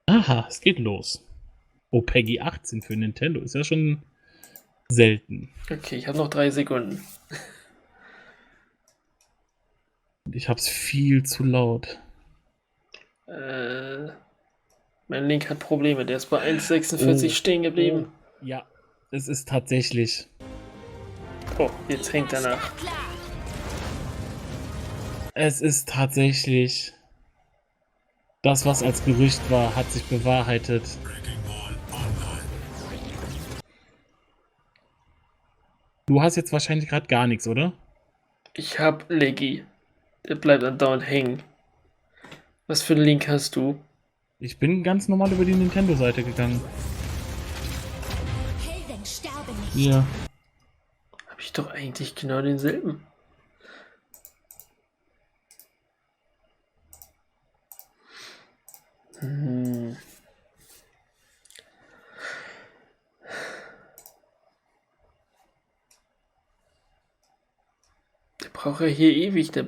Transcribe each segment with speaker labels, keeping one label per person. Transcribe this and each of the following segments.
Speaker 1: Aha, es geht los. Oh, Peggy 18 für Nintendo ist ja schon selten.
Speaker 2: Okay, ich habe noch 3 Sekunden.
Speaker 1: Ich hab's viel zu laut.
Speaker 2: Mein Link hat Probleme, der ist bei 1,46 stehen geblieben.
Speaker 1: Ja, es ist tatsächlich.
Speaker 2: Oh, jetzt hängt er nach.
Speaker 1: Es ist tatsächlich. Das, was als Gerücht war, hat sich bewahrheitet. Du hast jetzt wahrscheinlich gerade gar nichts, oder?
Speaker 2: Ich hab Leggy. Der bleibt andauernd hängen. Was für einen Link hast du?
Speaker 1: Ich bin ganz normal über die Nintendoseite gegangen.
Speaker 3: Helden sterben nicht.
Speaker 1: Ja.
Speaker 2: Hab ich doch eigentlich genau denselben. Der braucht ja hier ewig, der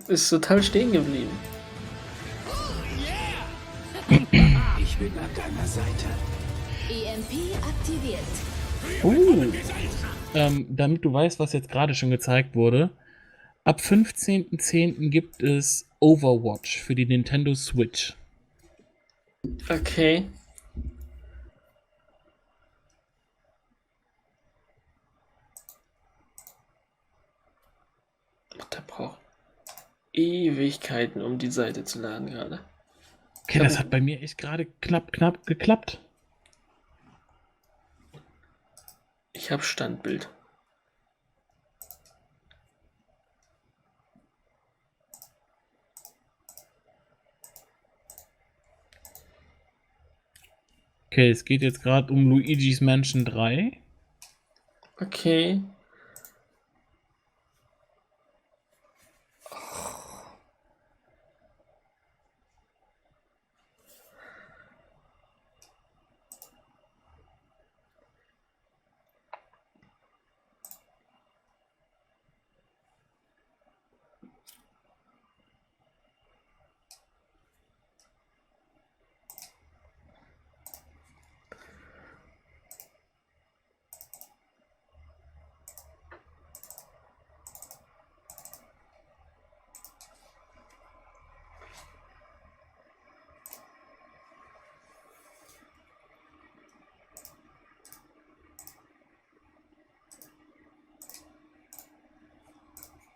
Speaker 2: ist total stehen geblieben.
Speaker 4: Ich bin an deiner Seite.
Speaker 3: EMP aktiviert.
Speaker 1: Damit du weißt, was jetzt gerade schon gezeigt wurde. Ab 15.10. gibt es Overwatch für die Nintendo Switch.
Speaker 2: Okay. Der braucht Ewigkeiten, um die Seite zu laden gerade.
Speaker 1: Okay, das hat bei mir echt gerade knapp geklappt.
Speaker 2: Ich habe Standbild.
Speaker 1: Okay, es geht jetzt gerade um Luigi's Mansion 3.
Speaker 2: Okay.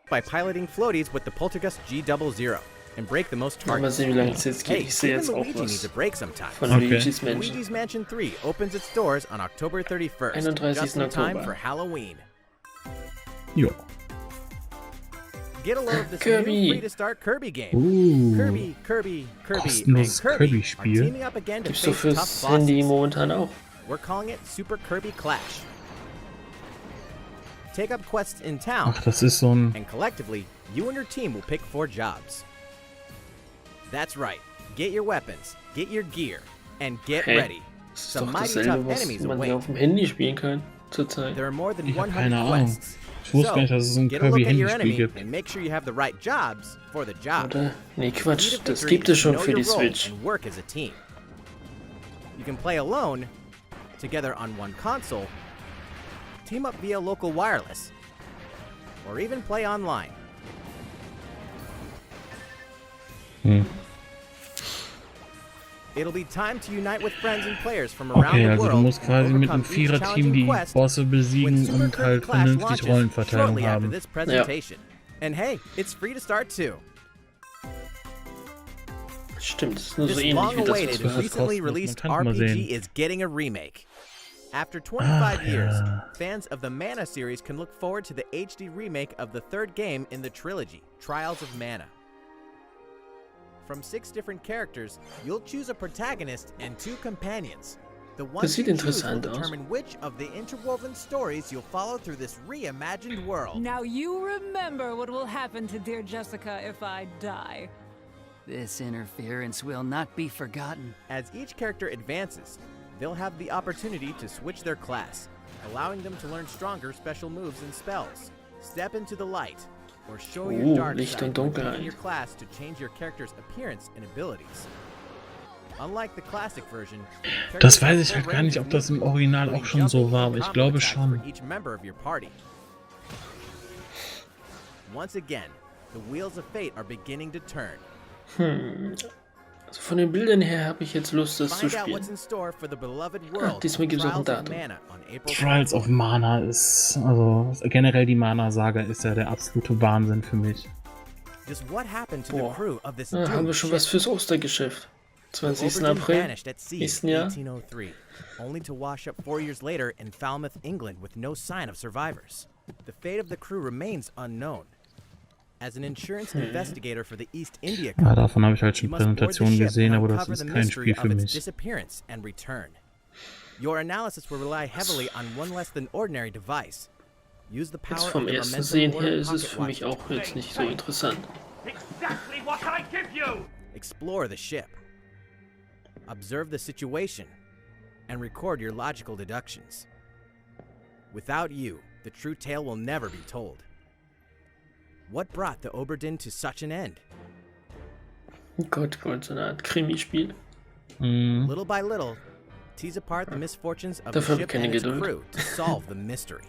Speaker 5: By piloting floaties with the Poltergust G00 and break the most
Speaker 2: Mal
Speaker 5: targets.
Speaker 2: sehen, wie lange es jetzt geht.
Speaker 5: Hey,
Speaker 2: Ich sehe
Speaker 5: even
Speaker 2: jetzt auch
Speaker 5: Luigi needs a
Speaker 2: was
Speaker 5: break sometimes.
Speaker 2: von
Speaker 1: Okay.
Speaker 2: Luigi's Mansion.
Speaker 5: Luigi's Mansion 3 opens its doors on October 31st,
Speaker 2: 31.
Speaker 5: just in time
Speaker 2: Oktober.
Speaker 5: for Halloween.
Speaker 1: Jo.
Speaker 5: Get a load of this
Speaker 2: Kirby.
Speaker 5: new free-to-start Kirby game. Kirby,
Speaker 1: Kostenloses
Speaker 5: and Kirby are
Speaker 1: Kirby-Spiel.
Speaker 5: teaming up again to
Speaker 2: Gibt's doch
Speaker 5: face tough
Speaker 2: fürs Handy
Speaker 5: bosses.
Speaker 2: momentan auch.
Speaker 5: We're calling it Super Kirby Clash. Take up quests in town,
Speaker 1: Ach, das ist so ein.
Speaker 5: and collectively, you and your team will pick 4 jobs. That's right. Get your weapons, get your gear, and get
Speaker 2: Hey,
Speaker 5: ready.
Speaker 2: Das ist
Speaker 5: Some
Speaker 2: doch
Speaker 5: mighty
Speaker 2: dasselbe,
Speaker 5: tough
Speaker 2: was
Speaker 5: enemies
Speaker 2: man
Speaker 5: await.
Speaker 2: hier auf dem Handy spielen kann zurzeit.
Speaker 5: There are more than
Speaker 1: Ich hab
Speaker 5: 100
Speaker 1: keine Ahnung.
Speaker 5: quests.
Speaker 1: Ich wusste gar nicht, dass es so ein
Speaker 5: get a look at your
Speaker 1: Kirby-Handyspiel
Speaker 5: enemy
Speaker 1: gibt.
Speaker 5: and make sure you have the right jobs for the job.
Speaker 2: Oder? Nee,
Speaker 5: Key
Speaker 2: Quatsch.
Speaker 5: to
Speaker 2: Das
Speaker 5: victory
Speaker 2: gibt es
Speaker 5: is
Speaker 2: schon
Speaker 5: know
Speaker 2: für
Speaker 5: your
Speaker 2: die
Speaker 5: role
Speaker 2: Switch.
Speaker 5: and work as a team. You can play alone, together on one console, team up via local wireless, or even play online. It'll be time to unite with friends and players from around
Speaker 1: Okay,
Speaker 5: the
Speaker 1: also
Speaker 5: world.
Speaker 1: du musst quasi mit
Speaker 5: overcome
Speaker 1: einem
Speaker 5: each
Speaker 1: Viererteam die
Speaker 5: challenging quest
Speaker 1: Bosse
Speaker 5: when
Speaker 1: besiegen
Speaker 5: Super
Speaker 1: und
Speaker 5: Kirby
Speaker 1: halt
Speaker 5: Clash
Speaker 1: vernünftig
Speaker 5: launches
Speaker 1: Rollenverteilung
Speaker 5: shortly after
Speaker 1: haben.
Speaker 5: this presentation. And hey, it's free to start too.
Speaker 2: Stimmt, das ist nur so
Speaker 5: This
Speaker 2: ähnlich wie das, was
Speaker 5: long-awaited,
Speaker 2: wir
Speaker 1: was
Speaker 5: recently
Speaker 1: kostenlos, man
Speaker 5: released
Speaker 1: kann's mal
Speaker 5: RPG
Speaker 1: sehen.
Speaker 5: is getting a remake. After 25
Speaker 1: Ach,
Speaker 5: years,
Speaker 1: ja.
Speaker 5: fans of the Mana series can look forward to the HD remake of the third game in the trilogy, Trials of Mana. From 6 different characters, you'll choose a protagonist and 2 companions. The ones
Speaker 2: sieht
Speaker 5: you choose will
Speaker 2: interessant aus.
Speaker 5: determine which of the interwoven stories you'll follow through this reimagined world.
Speaker 6: Now you remember what will happen to dear Jessica if I die.
Speaker 4: This interference will not be forgotten.
Speaker 5: As each character advances, they'll have the opportunity to switch their class, allowing them to learn stronger special moves and spells, step into the light, or show your dark
Speaker 2: Licht
Speaker 5: side
Speaker 2: und
Speaker 5: within
Speaker 2: Dunkelheit.
Speaker 5: your class to change your character's appearance and abilities. Unlike the classic version,
Speaker 1: Das weiß ich halt gar nicht, ob das im Original auch schon so war, aber ich glaube schon.
Speaker 5: Once again, the wheels of fate are beginning to turn.
Speaker 2: Also von den Bildern her habe ich jetzt Lust, das zu
Speaker 5: Find out
Speaker 2: spielen.
Speaker 5: what's in store for the beloved world.
Speaker 2: Diesmal gibt es auch ein
Speaker 5: Trials of
Speaker 2: Datum.
Speaker 5: Mana on April
Speaker 1: Trials of Mana ist, also generell die Mana-Saga ist ja der absolute Wahnsinn für mich.
Speaker 5: Just what happened to the
Speaker 2: Boah,
Speaker 5: crew of this
Speaker 2: da haben wir
Speaker 5: doomed
Speaker 2: schon was
Speaker 5: ship?
Speaker 2: fürs Ostergeschäft.
Speaker 5: The
Speaker 2: 20.
Speaker 5: Aubergine
Speaker 2: April,
Speaker 5: vanished at sea
Speaker 2: nächsten
Speaker 5: in
Speaker 2: Jahr.
Speaker 5: 1803, only to wash up 4 years later in Falmouth, England, with no sign of survivors. The fate of the crew remains unknown. As an insurance investigator for the East India
Speaker 1: Ja,
Speaker 5: Company,
Speaker 1: davon habe ich halt
Speaker 5: you
Speaker 1: schon
Speaker 5: must board the
Speaker 1: Präsentationen
Speaker 5: ship
Speaker 1: gesehen,
Speaker 5: and
Speaker 1: aber das
Speaker 5: uncover
Speaker 1: ist
Speaker 5: the
Speaker 1: kein
Speaker 5: mystery
Speaker 1: Spiel für
Speaker 5: of its
Speaker 1: mich.
Speaker 5: disappearance and return. Your analysis will rely heavily on one less than ordinary device. Use the power
Speaker 2: Jetzt
Speaker 5: of
Speaker 2: vom
Speaker 5: the
Speaker 2: ersten
Speaker 5: momentum
Speaker 2: Sehen
Speaker 5: order
Speaker 2: her ist es
Speaker 5: pocket
Speaker 2: für mich
Speaker 5: watch.
Speaker 2: auch jetzt nicht so interessant.
Speaker 7: Exactly what I give you!
Speaker 5: Explore the ship. Observe the situation and record your logical deductions. Without you, the true tale will never be told. What brought the Oberdin to such an end?
Speaker 2: Gott, so eine Art Krimispiel.
Speaker 1: Mhm.
Speaker 5: Little by little, tease apart the misfortunes of
Speaker 2: Dafür
Speaker 5: the
Speaker 2: hab ich
Speaker 5: ship
Speaker 2: keine
Speaker 5: and its
Speaker 2: Geduld.
Speaker 5: crew to solve the mystery.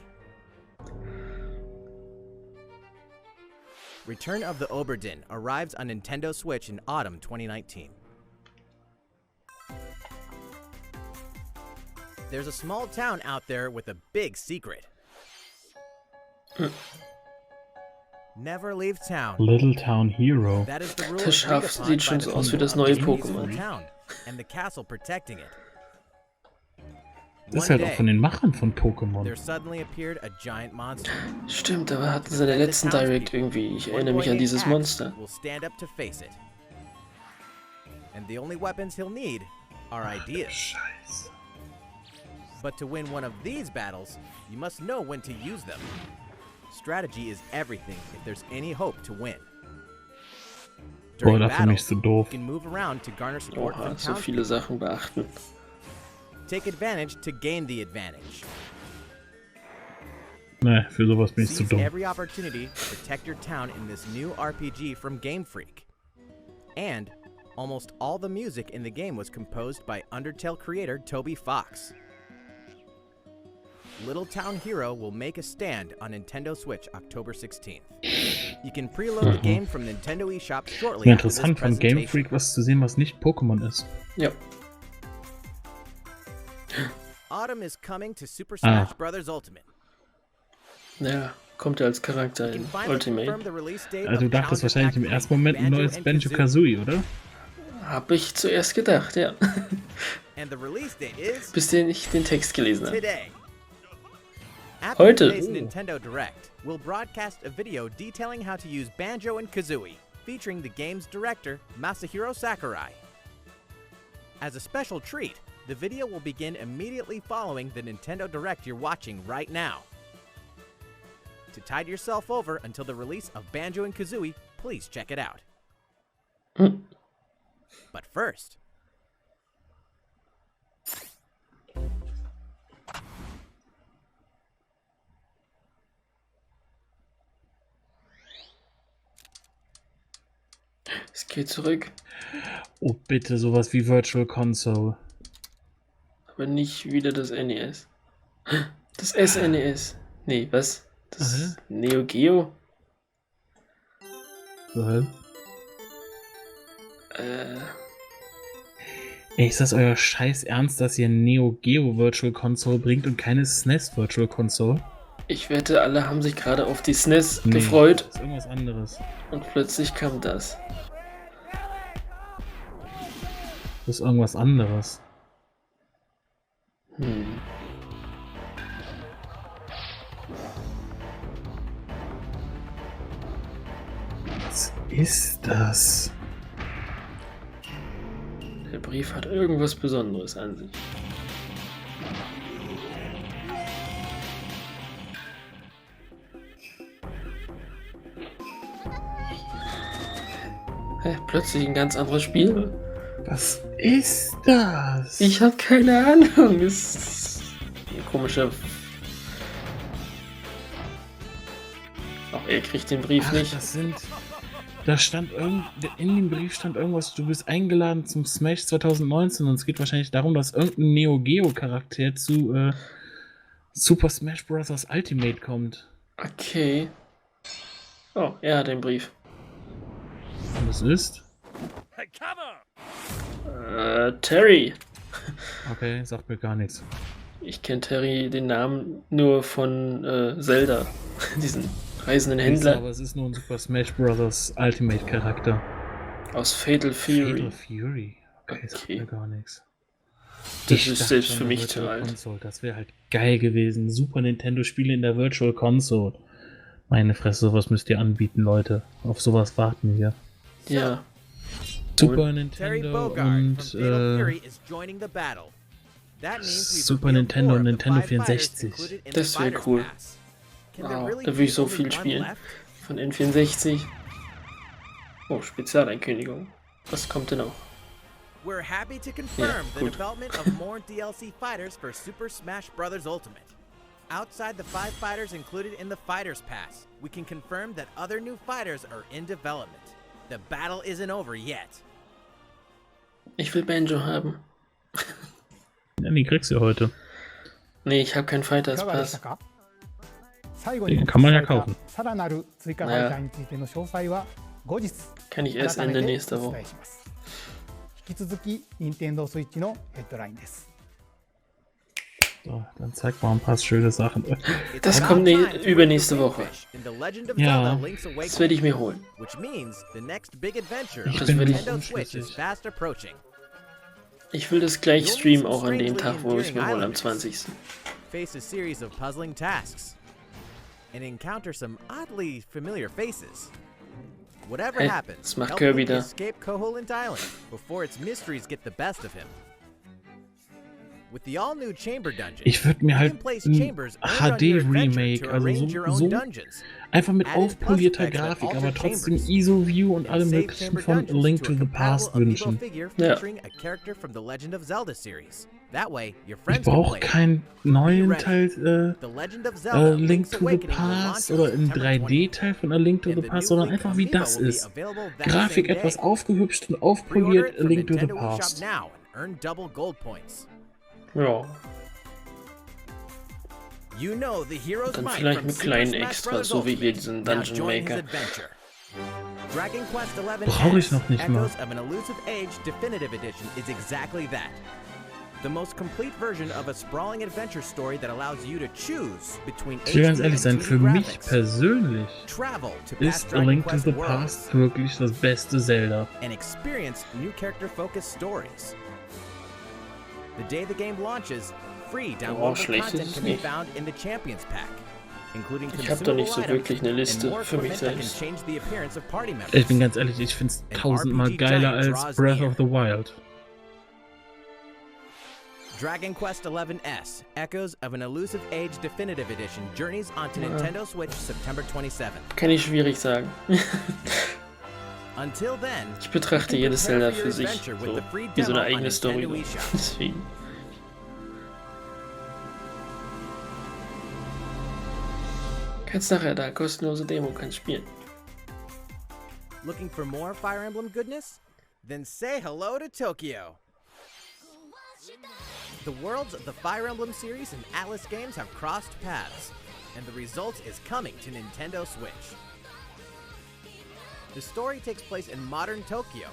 Speaker 5: Return of the Oberdin arrives on Nintendo Switch in autumn 2019. There's a small town out there with a big secret. Never leave town.
Speaker 1: Little Town Hero.
Speaker 5: That is the rule
Speaker 2: Das Schaf
Speaker 5: agreed upon
Speaker 2: sieht
Speaker 5: by
Speaker 2: schon
Speaker 5: the
Speaker 2: so aus wie
Speaker 5: people
Speaker 2: das
Speaker 5: of
Speaker 2: neue
Speaker 5: the peaceful
Speaker 2: Pokémon.
Speaker 5: town and the castle protecting it.
Speaker 1: Das ist
Speaker 5: One
Speaker 1: halt auch
Speaker 5: day,
Speaker 1: von den Machern von Pokémon.
Speaker 5: there suddenly appeared a giant monster.
Speaker 2: Stimmt, aber hatten sie in der letzten Direct irgendwie. Ich erinnere mich an dieses Monster.
Speaker 5: Will stand up to face it. And the only weapons he'll need are ideas.
Speaker 1: Scheiße.
Speaker 5: But to win one of these battles, you must know when to use them. Strategy is everything if there's any hope to win.
Speaker 1: Boah,
Speaker 5: During
Speaker 1: dafür
Speaker 5: battle,
Speaker 1: nicht so doof.
Speaker 5: you can move around to garner support
Speaker 2: Oha,
Speaker 5: from
Speaker 2: so
Speaker 5: townspeople.
Speaker 2: viele Sachen beachten.
Speaker 5: Take advantage to gain the advantage.
Speaker 1: Ne, für sowas bin ich zu
Speaker 5: Seize
Speaker 1: dumm.
Speaker 5: every opportunity to protect your town in this new RPG from Game Freak. And almost all the music in the game was composed by Undertale creator Toby Fox. Little Town Hero will make a stand on Nintendo Switch October 16th. You can preload the game from Nintendo eShop shortly
Speaker 1: Ja,
Speaker 5: after this
Speaker 1: interessant von Game
Speaker 5: presentation.
Speaker 1: Freak was zu sehen, was nicht Pokémon ist.
Speaker 2: Ja.
Speaker 5: Autumn is coming to Super Smash Bros. Ultimate.
Speaker 2: Ja, kommt er als Charakter
Speaker 5: You can
Speaker 2: in
Speaker 5: finally confirm
Speaker 2: Ultimate.
Speaker 5: the release date
Speaker 1: Also du
Speaker 5: of
Speaker 1: dachtest
Speaker 5: Challenger
Speaker 1: wahrscheinlich im
Speaker 5: Pack
Speaker 1: ersten
Speaker 5: 3,
Speaker 1: Moment ein
Speaker 5: Banjo
Speaker 1: neues
Speaker 5: and
Speaker 1: Banjo-Kazooie, oder?
Speaker 2: Hab ich zuerst gedacht, ja.
Speaker 5: And the release date is
Speaker 2: Bis ich den Text gelesen habe.
Speaker 5: today. After
Speaker 2: Heute.
Speaker 5: today's Nintendo Direct, we'll broadcast a video detailing how to use Banjo and Kazooie, featuring the game's director, Masahiro Sakurai. As a special treat, the video will begin immediately following the Nintendo Direct you're watching right now. To tide yourself over until the release of Banjo and Kazooie, please check it out. But first,
Speaker 2: Es geht zurück,
Speaker 1: Oh, bitte, sowas wie Virtual Console.
Speaker 2: aber nicht wieder das NES. Das SNES. Nee, was? Das Neo Geo?
Speaker 1: So. Ey, ist das euer Scheiß Ernst, dass ihr Neo Geo Virtual Console bringt und keine SNES Virtual Console?
Speaker 2: Ich wette, alle haben sich gerade auf die SNES
Speaker 1: Nee,
Speaker 2: gefreut
Speaker 1: Das ist irgendwas anderes.
Speaker 2: und plötzlich kam das.
Speaker 1: Das ist irgendwas anderes. Was ist das?
Speaker 2: Der Brief hat irgendwas Besonderes an sich. Hä, plötzlich ein ganz anderes Spiel?
Speaker 1: Was ist das?
Speaker 2: Ich habe keine Ahnung. Das ist ein komischer. Auch er kriegt den Brief
Speaker 1: Ach,
Speaker 2: nicht.
Speaker 1: das sind Da stand in dem Brief stand irgendwas, du bist eingeladen zum Smash 2019 und es geht wahrscheinlich darum, dass irgendein Neo Geo Charakter zu Super Smash Bros. Ultimate kommt.
Speaker 2: Okay. Oh, er hat den Brief.
Speaker 1: Und es ist?
Speaker 7: Hey, cover!
Speaker 2: Terry.
Speaker 1: Okay, sagt mir gar nichts.
Speaker 2: Ich kenne Terry den Namen nur von Zelda, diesen reisenden Händler.
Speaker 1: Aber es ist nur ein Super Smash Bros. Ultimate Charakter.
Speaker 2: Aus Fatal Fury.
Speaker 1: Fatal Fury? Okay, sagt mir gar nichts.
Speaker 2: Das ist selbst für mich zu alt.
Speaker 1: Console. Das wäre halt geil gewesen. Super Nintendo Spiele in der Virtual Console. Meine Fresse, sowas müsst ihr anbieten, Leute. Auf sowas warten wir.
Speaker 2: Ja.
Speaker 1: Super Nintendo und Super Nintendo und Nintendo 64.
Speaker 2: Das wäre cool. Wow, da würde ich so viel spielen. Von N64. Oh, Spezialankündigung. Was kommt denn noch?
Speaker 5: We're happy to confirm the development of more DLC fighters for Super Smash Bros. Ultimate. Outside the 5 fighters included in the Fighters Pass, we can confirm that other new fighters are in development. The battle isn't over yet.
Speaker 2: Ich will Banjo haben.
Speaker 1: Ja, die kriegst du heute.
Speaker 2: Nee, ich habe keinen Fighters Pass.
Speaker 1: Den kann man ja kaufen.
Speaker 2: Naja. Kann ich erst Ende nächster Woche.
Speaker 1: So, dann zeig mal ein paar schöne Sachen.
Speaker 2: Das kommt übernächste Woche.
Speaker 1: Ja.
Speaker 2: Das werde ich mir holen.
Speaker 1: Ich
Speaker 2: Das
Speaker 1: bin
Speaker 2: will
Speaker 1: noch unschlüssig.
Speaker 2: Ich will das gleich streamen, auch an dem Tag, wo ich es mir hole, am 20.
Speaker 5: Face a series of puzzling tasks and encounter some oddly familiar faces. Whatever
Speaker 2: Hey,
Speaker 5: happens,
Speaker 2: das macht
Speaker 5: help
Speaker 2: Kirby
Speaker 5: Link
Speaker 2: da.
Speaker 5: escape Koholint Island before its mysteries get the best of him. With the all-new Chamber Dungeon,
Speaker 1: Ich würde mir
Speaker 5: you
Speaker 1: halt
Speaker 5: can place
Speaker 1: ein
Speaker 5: chambers earned on your adventure
Speaker 1: HD-Remake,
Speaker 5: to
Speaker 1: also
Speaker 5: arrange your own
Speaker 1: so
Speaker 5: dungeons.
Speaker 1: einfach mit
Speaker 5: Added
Speaker 1: aufpolierter
Speaker 5: puzzle packs that
Speaker 1: Grafik,
Speaker 5: alter
Speaker 1: aber trotzdem
Speaker 5: chambers.
Speaker 1: ISO-View und alle
Speaker 5: And save
Speaker 1: möglichen
Speaker 5: chamber
Speaker 1: von A
Speaker 5: dungeons
Speaker 1: Link
Speaker 5: to
Speaker 1: to
Speaker 5: a
Speaker 1: the
Speaker 5: compatible
Speaker 1: Past
Speaker 5: amiibo
Speaker 1: wünschen.
Speaker 5: figure
Speaker 2: Ja.
Speaker 5: featuring a character from the Legend of Zelda series. That way, your
Speaker 1: Ich
Speaker 5: friends can
Speaker 1: brauche
Speaker 5: play it.
Speaker 1: keinen neuen
Speaker 5: ready.
Speaker 1: Teil
Speaker 5: The Legend of Zelda
Speaker 1: Link
Speaker 5: Link's
Speaker 1: to the
Speaker 5: Awakening will
Speaker 1: Past
Speaker 5: launch on
Speaker 1: oder in
Speaker 5: September 20th.
Speaker 1: 3D-Teil von A Link to
Speaker 5: And
Speaker 1: the
Speaker 5: the
Speaker 1: Past,
Speaker 5: new
Speaker 1: sondern
Speaker 5: Link
Speaker 1: einfach wie
Speaker 5: Amiibo
Speaker 1: das
Speaker 5: will be
Speaker 1: ist.
Speaker 5: available that
Speaker 1: Grafik
Speaker 5: same
Speaker 1: etwas
Speaker 5: day.
Speaker 1: aufgehübscht und
Speaker 5: Pre-order
Speaker 1: aufpoliert,
Speaker 5: it
Speaker 1: A
Speaker 5: from
Speaker 1: Link to the
Speaker 5: Nintendo eShop
Speaker 1: Past.
Speaker 5: now and earn double gold points.
Speaker 2: Ja.
Speaker 5: You know the hero's
Speaker 2: Dann
Speaker 5: might
Speaker 2: vielleicht
Speaker 5: from
Speaker 2: mit
Speaker 5: Super
Speaker 2: kleinen
Speaker 5: Smash
Speaker 2: Extras,
Speaker 5: Bros.
Speaker 2: so wie hier
Speaker 5: Ultimate.
Speaker 2: diesen
Speaker 5: Now
Speaker 2: Dungeon
Speaker 5: join his
Speaker 2: Maker.
Speaker 5: adventure. Dragon Quest XI
Speaker 1: Brauche ich
Speaker 5: S,
Speaker 1: noch nicht mal.
Speaker 5: Echoes of an Elusive Age Definitive Edition is exactly that. The most complete version of a sprawling adventure story that allows you to choose between
Speaker 1: Ich will ganz
Speaker 5: HD
Speaker 1: ehrlich sein,
Speaker 5: and 2D
Speaker 1: für mich
Speaker 5: graphics.
Speaker 1: persönlich
Speaker 5: Travel to
Speaker 1: ist
Speaker 5: past
Speaker 1: A
Speaker 5: Dragon
Speaker 1: Link to
Speaker 5: Quest
Speaker 1: the
Speaker 5: worlds
Speaker 1: Past wirklich das beste Zelda.
Speaker 5: and experience new character-focused stories. The day the game launches, free downloadable
Speaker 2: schlecht ist
Speaker 5: content
Speaker 2: es
Speaker 5: can be
Speaker 2: nicht.
Speaker 5: found in the Champions Pack, including
Speaker 2: Ich habe da nicht so
Speaker 5: consumable
Speaker 2: wirklich eine
Speaker 5: items
Speaker 2: Liste
Speaker 5: and more
Speaker 2: für mich
Speaker 5: equipment that can
Speaker 2: selbst.
Speaker 5: change the appearance of party members.
Speaker 1: Ich bin ganz ehrlich, ich finde es
Speaker 5: An
Speaker 1: tausendmal
Speaker 5: RPG
Speaker 1: geiler
Speaker 5: giant
Speaker 1: als
Speaker 5: draws
Speaker 1: Breath
Speaker 5: near.
Speaker 1: of the Wild.
Speaker 5: Dragon Quest XI S, Echoes of an Elusive Age Definitive Edition, journeys onto Nintendo Switch September 27th.
Speaker 2: Kann ich schwierig sagen.
Speaker 5: Until then,
Speaker 2: Ich betrachte
Speaker 5: you can
Speaker 2: jedes
Speaker 5: prepare
Speaker 2: Zelda
Speaker 5: for
Speaker 2: für
Speaker 5: your
Speaker 2: sich,
Speaker 5: adventure with
Speaker 2: so
Speaker 5: the free
Speaker 2: wie so eine
Speaker 5: demo on
Speaker 2: eigene Story.
Speaker 5: Nintendo eShop.
Speaker 2: Deswegen. Kannst nachher da kostenlose Demo kannst spielen.
Speaker 5: Looking for more Fire Emblem goodness? Then say hello to Tokyo! The worlds of the Fire Emblem series and Atlas games have crossed paths, and the result is coming to Nintendo Switch. The story takes place in modern Tokyo,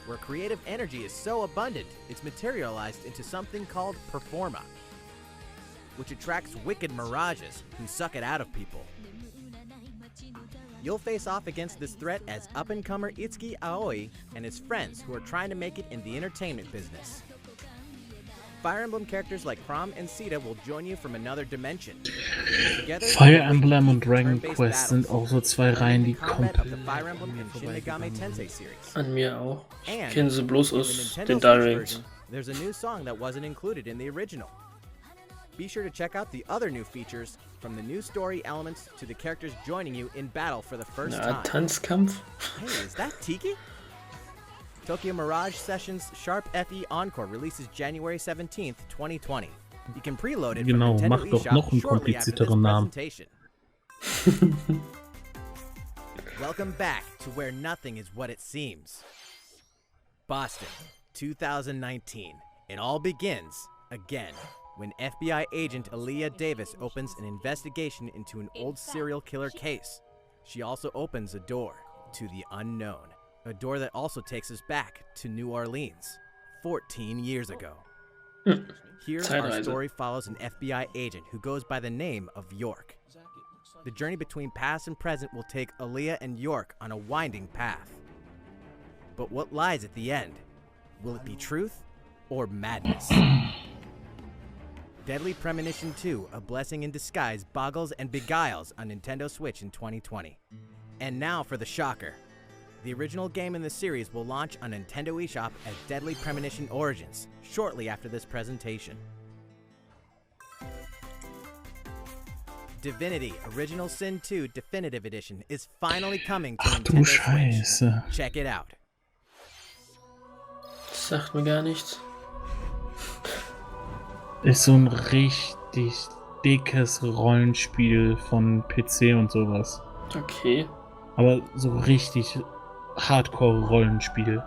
Speaker 5: where creative energy is so abundant it's materialized into something called Performa, which attracts wicked mirages who suck it out of people. You'll face off against this threat as up-and-comer Itsuki Aoi and his friends who are trying to make it in the entertainment business. Fire Emblem characters like Chrom and Sita will join you from another dimension. Together,
Speaker 1: Fire
Speaker 5: you'll
Speaker 1: Emblem
Speaker 5: wage
Speaker 1: und Dragon
Speaker 5: turn-based
Speaker 1: Quest sind
Speaker 5: battles,
Speaker 1: auch so zwei Reihen, die
Speaker 5: combat of
Speaker 1: komplett
Speaker 5: the Fire Emblem and Shin Megami
Speaker 1: vorbeigegangen
Speaker 5: Tensei
Speaker 1: sind.
Speaker 5: series.
Speaker 2: An mir auch. Ich
Speaker 5: And
Speaker 2: kenne sie bloß
Speaker 5: in the
Speaker 2: aus
Speaker 5: Nintendo
Speaker 2: den
Speaker 5: Switch
Speaker 2: Directs.
Speaker 5: version, there's a new song that wasn't included in the original. Be sure to check out the other new features, from the new story elements to the characters joining you in battle for the first
Speaker 2: Eine Art
Speaker 5: time.
Speaker 2: Tanzkampf.
Speaker 5: Hey, is that Tiki? Tokyo Mirage Sessions Sharp FE Encore releases January 17th, 2020. You can preload it
Speaker 1: Genau,
Speaker 5: from
Speaker 1: mach
Speaker 5: Nintendo
Speaker 1: doch
Speaker 5: eShop
Speaker 1: noch einen
Speaker 5: shortly after this
Speaker 1: komplizierteren Namen.
Speaker 5: presentation. Welcome back to where nothing is what it seems. Boston, 2019. It all begins again when FBI agent Aaliyah Davis opens an investigation into an old serial killer case. She also opens a door to the unknown, a door that also takes us back to New Orleans, 14 years ago. Here, our story follows an FBI agent who goes by the name of York. The journey between past and present will take Aaliyah and York on a winding path. But what lies at the end? Will it be truth or madness? Deadly Premonition 2, A Blessing in Disguise, boggles and beguiles on Nintendo Switch in 2020. And now for the shocker. The original game in the series will launch on Nintendo eShop as Deadly Premonition Origins, shortly after this presentation. Divinity Original Sin 2 Definitive Edition is finally coming to Nintendo Switch. Check it out.
Speaker 2: Sagt mir gar nichts.
Speaker 1: Ist so ein richtig dickes Rollenspiel von PC und sowas.
Speaker 2: Okay.
Speaker 1: Aber so richtig Hardcore-Rollenspiel.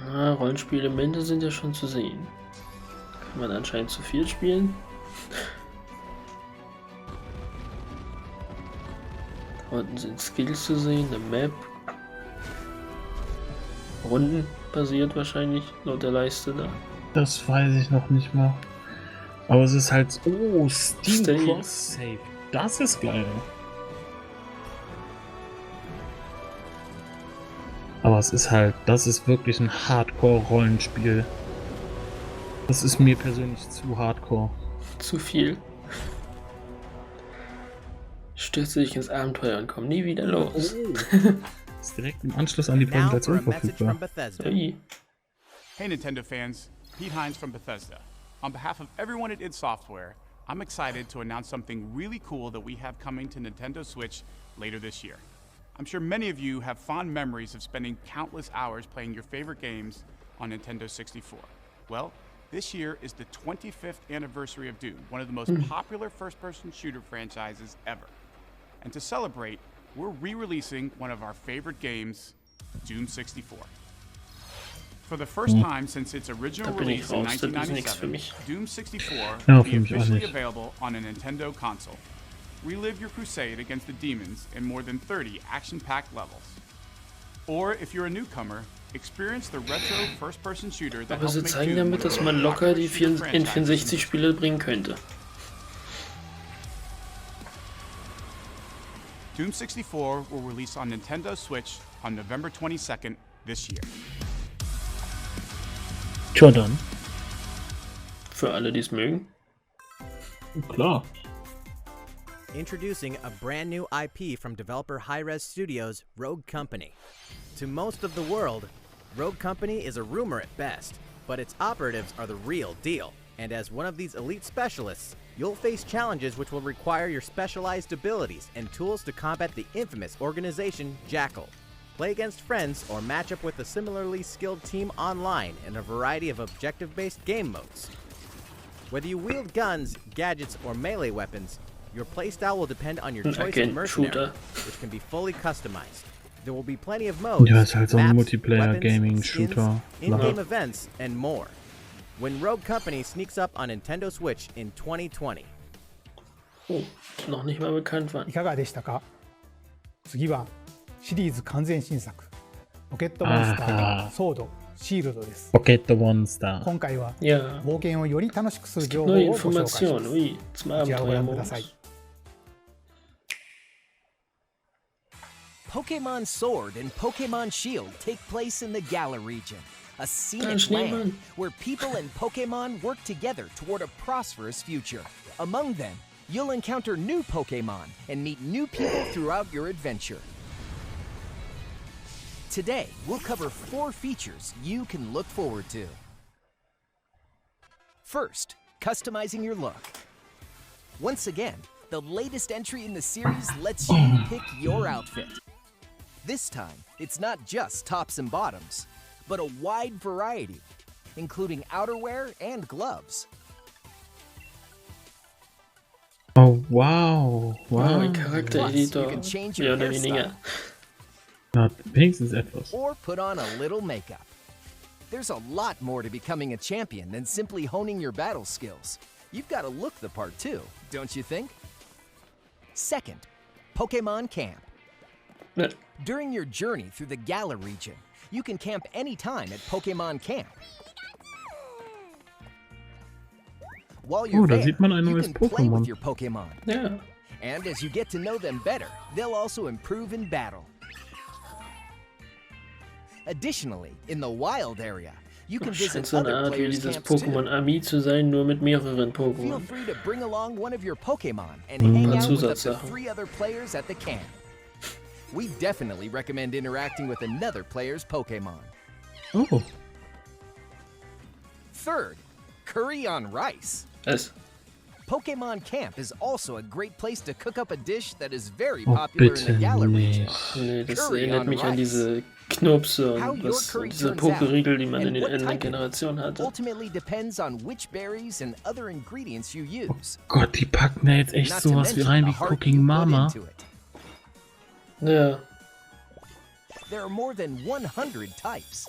Speaker 2: Na, Rollenspielemente sind ja schon zu sehen. Kann man anscheinend zu viel spielen. Da unten sind Skills zu sehen, eine Map. Runden basiert wahrscheinlich, laut der Leiste da.
Speaker 1: Das weiß ich noch nicht mal. Aber es ist halt... Oh, Steam Cross-Save. Das ist geil. Aber es ist halt... Das ist wirklich ein Hardcore-Rollenspiel. Das ist mir persönlich zu Hardcore.
Speaker 2: Zu viel. Stürze dich ins Abenteuer und komm nie wieder los.
Speaker 1: Ist direkt im Anschluss an die Präsentation verfügbar.
Speaker 2: Hey.
Speaker 8: Hey Nintendo fans, Pete Hines from Bethesda. On behalf of everyone at id Software, I'm excited to announce something really cool that we have coming to Nintendo Switch later this year. I'm sure many of you have fond memories of spending countless hours playing your favorite games on Nintendo 64. Well, this year is the 25th anniversary of Doom, one of the most popular first-person shooter franchises ever. And to celebrate, we're re-releasing one of our favorite games, Doom 64. For the first time since its original release in 1997, Doom 64 will be officially available on a Nintendo console. Relive your crusade against the demons in more than 30 action-packed levels. Or if you're a newcomer, experience the retro first-person shooter that
Speaker 2: Aber sie
Speaker 8: helped
Speaker 2: zeigen
Speaker 8: make Doom
Speaker 2: damit, dass man locker die N64-Spiele bringen könnte.
Speaker 8: Doom 64 will release on Nintendo Switch on November 22nd this year.
Speaker 1: Tja dann.
Speaker 2: Für alle, die es mögen.
Speaker 1: Klar.
Speaker 5: Introducing a brand new IP from developer Hi-Rez Studios, Rogue Company. To most of the world, Rogue Company is a rumor at best, but its operatives are the real deal. And as one of these elite specialists, you'll face challenges which will require your specialized abilities and tools to combat the infamous organization Jackal. Play against friends or match up with a similarly skilled team online in a variety of objective-based game modes. Whether you wield guns, gadgets, or melee weapons, your playstyle will depend on your choice of mercenary, which can be fully customized. There will be plenty of modes,
Speaker 1: Ja, ist halt so ein
Speaker 5: maps,
Speaker 1: Multiplayer-Gaming-Shooter.
Speaker 5: skins, in-game events, and more. When Rogue Company sneaks up on Nintendo Switch in 2020.
Speaker 2: Oh, noch nicht mal bekannt wann.
Speaker 9: いかがでしたか？次はシリーズ完全新作ポケットモンスターソードシールドです。
Speaker 1: ポケットモンスター。
Speaker 9: 今回は
Speaker 2: Ja.
Speaker 9: 冒険をより楽しくする情報を
Speaker 2: Neue
Speaker 9: ご紹介しま
Speaker 2: Informationen,
Speaker 9: す。
Speaker 2: ui, zum
Speaker 9: こちらをご覧ください。
Speaker 2: Abenteuermodus.
Speaker 10: Pokemon Sword and Pokemon Shield take place in the Galar region, a scenic
Speaker 2: Schneemann.
Speaker 10: land where people and Pokemon work together toward a prosperous future. Among them, you'll encounter new Pokemon and meet new people throughout your adventure. Today, we'll cover 4 features you can look forward to. First, customizing your look. Once again, the latest entry in the series lets you pick your outfit. This time, it's not just tops and bottoms, but a wide variety, including outerwear and gloves.
Speaker 1: Oh, wow.
Speaker 2: Wow,
Speaker 1: Wow.
Speaker 2: ein
Speaker 10: Plus,
Speaker 2: Charaktereditor.
Speaker 10: you can change
Speaker 2: Mehr
Speaker 10: your
Speaker 2: oder
Speaker 10: hairstyle
Speaker 2: weniger.
Speaker 1: Ja, wenigstens etwas.
Speaker 10: or put on a little makeup. There's a lot more to becoming a champion than simply honing your battle skills. You've got to look the part too, don't you think? Second, Pokemon Camp.
Speaker 2: Ne.
Speaker 10: During your journey through the Galar region, you can camp anytime at Pokemon Camp. While you're
Speaker 1: Da
Speaker 10: there,
Speaker 1: sieht man ein
Speaker 10: you
Speaker 1: neues
Speaker 10: can play
Speaker 1: Pokémon.
Speaker 10: with your Pokemon.
Speaker 2: Ja.
Speaker 10: And as you get to know them better, they'll also improve in battle. Additionally, in the wild area, you can
Speaker 2: Scheint
Speaker 10: visit
Speaker 2: so eine
Speaker 10: other
Speaker 2: Art wie
Speaker 10: players'
Speaker 2: dieses
Speaker 10: camps too.
Speaker 2: Pokémon-Ami zu sein, nur mit mehreren
Speaker 10: Feel
Speaker 2: Pokémon.
Speaker 10: free to bring along one of your Pokemon and hang out with up to
Speaker 2: Zusatzsachen.
Speaker 10: 3 other players at the camp. We definitely recommend interacting with another player's Pokemon.
Speaker 1: Oh.
Speaker 10: Third, curry on rice.
Speaker 2: Es.
Speaker 10: Pokemon Camp is also a great place to cook up a dish that is very
Speaker 1: Oh,
Speaker 10: popular in the
Speaker 1: bitte
Speaker 10: Galar region.
Speaker 1: nicht.
Speaker 2: Nee, das
Speaker 10: Curry
Speaker 2: erinnert
Speaker 10: on
Speaker 2: mich an
Speaker 10: rice.
Speaker 2: diese Knopse
Speaker 10: How
Speaker 2: und
Speaker 10: your
Speaker 2: was,
Speaker 10: curry
Speaker 2: diese
Speaker 10: turns out
Speaker 2: Pokeriegel, die man in
Speaker 10: and
Speaker 2: den
Speaker 10: what
Speaker 2: anderen
Speaker 10: type of
Speaker 2: Generationen hatte.
Speaker 10: ultimately depends on which berries and other ingredients you use.
Speaker 1: Gott, die packen da jetzt echt
Speaker 10: Not to
Speaker 1: sowas wie
Speaker 10: mention
Speaker 1: rein
Speaker 10: the
Speaker 1: wie
Speaker 10: heart
Speaker 1: Cooking
Speaker 10: you put
Speaker 1: Mama.
Speaker 10: into it.
Speaker 2: Ja.
Speaker 10: There are more than 100 types.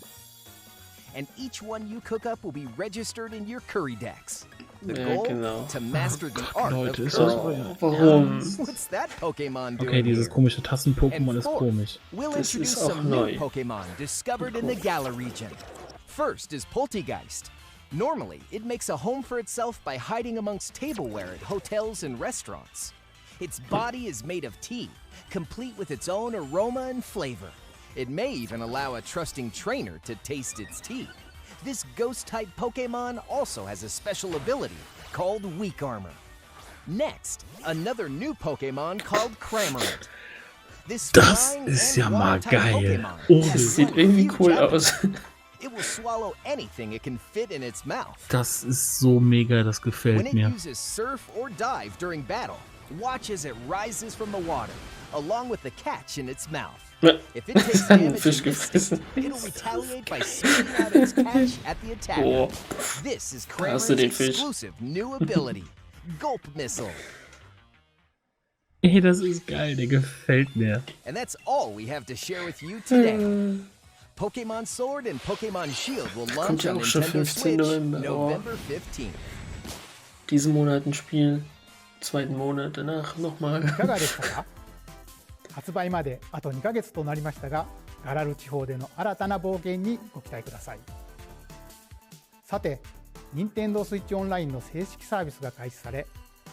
Speaker 10: And each one you cook up will be registered in your curry decks. The
Speaker 2: Ja,
Speaker 10: goal?
Speaker 2: genau.
Speaker 10: To master the art
Speaker 1: Leute,
Speaker 10: of
Speaker 1: ist das
Speaker 10: curry.
Speaker 1: euer
Speaker 2: Warum?
Speaker 10: What's that Pokemon doing
Speaker 1: Okay, dieses
Speaker 10: here?
Speaker 1: komische Tassen-Pokémon
Speaker 10: And
Speaker 1: ist
Speaker 10: fourth,
Speaker 1: komisch.
Speaker 10: We'll
Speaker 2: Das
Speaker 10: introduce
Speaker 2: ist auch
Speaker 10: some
Speaker 2: neu.
Speaker 10: new Pokemon discovered in the Galar region. First is Poltegeist. Normally, it makes a home for itself by hiding amongst tableware at hotels and restaurants. Its body is made of tea, complete with its own aroma and flavor. It may even allow a trusting trainer to taste its tea. This ghost-type Pokemon also has a special ability called Weak Armor. Next, another new Pokemon called Cramorant. This
Speaker 1: Das
Speaker 10: flying
Speaker 1: ist
Speaker 10: and
Speaker 1: ja mal
Speaker 10: water-type
Speaker 1: geil.
Speaker 10: Pokemon
Speaker 1: Oh,
Speaker 10: has
Speaker 2: Das sieht
Speaker 10: one
Speaker 2: irgendwie
Speaker 10: huge
Speaker 2: cool
Speaker 10: appetite.
Speaker 2: aus.
Speaker 10: It will swallow anything it can fit in its mouth.
Speaker 1: Das ist so mega, das
Speaker 10: When
Speaker 1: gefällt
Speaker 10: it
Speaker 1: mir.
Speaker 10: uses surf or dive during battle, watch as it rises from the water, along with the catch in its mouth. If it takes
Speaker 2: Einen
Speaker 10: damage
Speaker 2: Fisch
Speaker 10: in this state,
Speaker 2: gefressen.
Speaker 10: it'll retaliate by spitting out its catch at the attacker.
Speaker 2: Oh,
Speaker 10: This is
Speaker 2: Da hast du den
Speaker 10: Cramorant's
Speaker 2: Fisch.
Speaker 10: exclusive new ability, Gulp Missile.
Speaker 1: Ey, das ist geil, der gefällt mir.
Speaker 10: And that's all we have to share with you today. Pokemon Sword and Pokemon Shield will launch
Speaker 2: ja
Speaker 10: on
Speaker 2: auch schon
Speaker 10: Nintendo
Speaker 2: 15.
Speaker 10: Switch
Speaker 2: November. Oh.
Speaker 10: November 15th.
Speaker 2: diesen Monat ein Spiel, zweiten Monat danach nochmal.
Speaker 9: いかがでしたか？発売まであと2ヶ月となりましたが、ガラル地方での新たな冒険にご期待ください。さて、Nintendo Switch Online の正式サービスが開始され、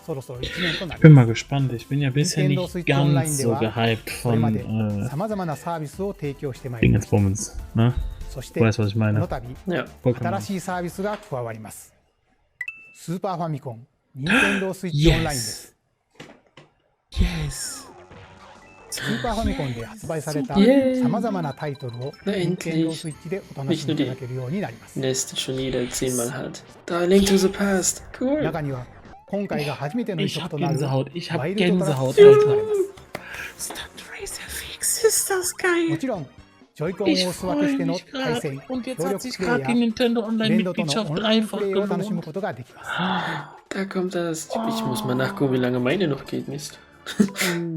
Speaker 9: そろそろ1年とな
Speaker 1: Ich
Speaker 9: り
Speaker 1: bin
Speaker 9: ま
Speaker 1: mal gespannt. Ich bin ja bisher
Speaker 9: Nintendo
Speaker 1: nicht
Speaker 9: Switch
Speaker 1: ganz
Speaker 9: Online
Speaker 1: so
Speaker 9: では
Speaker 1: gehypt
Speaker 9: す。これまで
Speaker 1: von
Speaker 9: さまざまなサービスを提供してまいりました。
Speaker 1: Dingensbummens. Ne?
Speaker 9: そして
Speaker 1: Du weißt, was ich
Speaker 9: こ
Speaker 1: meine.
Speaker 9: の度
Speaker 2: Ja.
Speaker 9: 新しいサービスが加わります。スーパーファミコン Nintendo Switch
Speaker 1: Yes.
Speaker 9: Online です。
Speaker 1: Yes.
Speaker 9: スーパーファミコンで発売された
Speaker 2: Yay.
Speaker 9: さまざまなタイトルを
Speaker 2: Na,
Speaker 9: Nintendo
Speaker 2: endlich.
Speaker 9: Switch でお楽しみいただけるようになります。
Speaker 2: Nest schon jeder 10-mal hat. Da, Link to the Past. Cool.
Speaker 9: 中には今回が初めての移
Speaker 1: Ich
Speaker 9: 植
Speaker 1: hab
Speaker 9: となる
Speaker 1: Gänsehaut. Ich
Speaker 9: ワ
Speaker 1: hab
Speaker 9: イルドトラッ
Speaker 1: Gänsehaut,
Speaker 9: クが含まれ
Speaker 1: Alter.
Speaker 9: ます。
Speaker 1: Stunt Racer Fix, ist das
Speaker 9: も
Speaker 1: geil.
Speaker 9: ちろんジョイコンを
Speaker 1: Ich
Speaker 9: お裾分け
Speaker 1: freue
Speaker 9: しての
Speaker 1: mich
Speaker 9: 対
Speaker 1: gerade.
Speaker 9: 戦、
Speaker 1: Und jetzt
Speaker 9: 協
Speaker 1: hat
Speaker 9: 力
Speaker 1: sich
Speaker 9: プレイ
Speaker 1: gerade
Speaker 9: や
Speaker 1: die Nintendo
Speaker 9: フレンドとの
Speaker 1: Online-Mitgliedschaft
Speaker 9: オンラインプ
Speaker 1: dreifach
Speaker 9: レイを楽しむ
Speaker 1: gelohnt.
Speaker 9: ことができます。
Speaker 2: Da kommt das. Ich muss mal nachgucken, wie lange meine noch geht. Mist.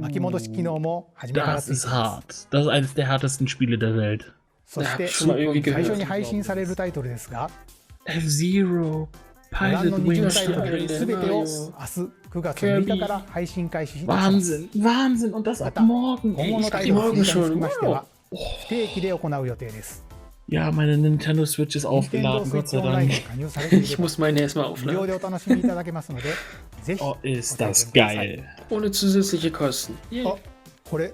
Speaker 9: 巻き戻し機能も初めから
Speaker 1: Das
Speaker 9: ついてい
Speaker 1: ist
Speaker 9: ます
Speaker 1: hart. Das ist eines der härtesten Spiele der Welt.
Speaker 9: そして
Speaker 2: schon mal irgendwie
Speaker 9: 最
Speaker 2: gehört.
Speaker 9: 初に配信されるタイトルですが
Speaker 1: F-Zero,
Speaker 9: ご覧
Speaker 1: Pilot
Speaker 9: の20
Speaker 1: Wings.
Speaker 9: タイトル全てを明日9月6日から配信開始いたします。
Speaker 1: Wahnsinn, Wahnsinn. Und das
Speaker 9: ま
Speaker 1: ab
Speaker 9: た
Speaker 1: morgen.
Speaker 9: 今
Speaker 1: Ey,
Speaker 9: 後
Speaker 1: ich
Speaker 9: のタ
Speaker 1: dachte
Speaker 9: イトル
Speaker 1: morgen
Speaker 9: につき
Speaker 1: schon.
Speaker 9: ましては
Speaker 1: Wow.
Speaker 9: 不定期で行う予定です。
Speaker 1: Ja, meine Nintendo Switch ist
Speaker 9: Nintendo
Speaker 1: aufgeladen, Gott
Speaker 9: Switch
Speaker 1: sei
Speaker 9: Online に
Speaker 1: Dank.
Speaker 9: 加入されていれ
Speaker 2: Ich
Speaker 9: ば
Speaker 2: muss meine erstmal
Speaker 9: 無料
Speaker 2: aufladen.
Speaker 9: でお楽しみいただけますので、ぜひ
Speaker 1: Oh,
Speaker 9: ご体
Speaker 1: ist
Speaker 9: 験
Speaker 1: das
Speaker 9: ください。
Speaker 1: geil.
Speaker 2: Ohne zusätzliche Kosten. Yay.
Speaker 9: あ、これ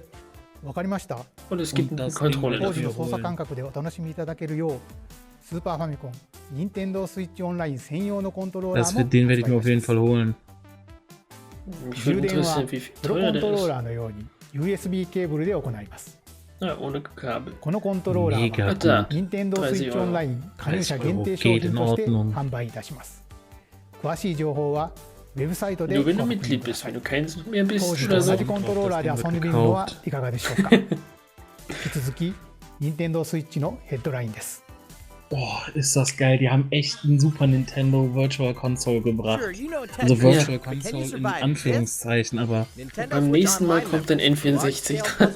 Speaker 9: わかりました？
Speaker 2: Und es gibt
Speaker 1: Und
Speaker 2: einen
Speaker 1: das
Speaker 2: Controller
Speaker 9: 当時
Speaker 2: dafür.
Speaker 9: の操作感覚でお楽しみいただけるよう、スーパーファミコン、Nintendo Switch Online 専用のコントローラ
Speaker 1: Das
Speaker 9: ーも
Speaker 1: wird, den werde ich mir
Speaker 9: 発
Speaker 1: auf
Speaker 9: 売
Speaker 1: jeden
Speaker 9: します
Speaker 1: Fall holen.
Speaker 2: Mich
Speaker 9: 充
Speaker 2: würde
Speaker 9: 電は
Speaker 2: interessieren, wie
Speaker 9: プロコ
Speaker 2: teuer
Speaker 9: ン
Speaker 2: der
Speaker 9: トロー
Speaker 2: ist.
Speaker 9: ラーのように USB ケーブルで行います。
Speaker 2: Ja, ohne Kabel.
Speaker 9: このコントローラー
Speaker 1: Mega
Speaker 9: は
Speaker 1: gut.
Speaker 9: Nintendo Switch Online 加入者限定商品として販売いたします。詳しい情報はウェブサイトで
Speaker 2: Nur
Speaker 9: ご
Speaker 2: wenn
Speaker 9: 確
Speaker 2: du
Speaker 9: 認
Speaker 2: Mitglied
Speaker 9: くだ
Speaker 2: bist,
Speaker 9: さい
Speaker 2: wenn du。keins mehr
Speaker 9: 当
Speaker 2: bist
Speaker 9: 時
Speaker 2: oder
Speaker 9: と同
Speaker 2: so.
Speaker 9: じコントローラーで遊んでみるのはいかがでしょうか。引き続き Nintendo Switch のヘッドラインです。
Speaker 1: Boah, ist das geil. Die haben echt ein Super Nintendo Virtual Console gebracht. Also Virtual Console in Anführungszeichen, aber
Speaker 2: beim nächsten Mal kommt ein N64 dran.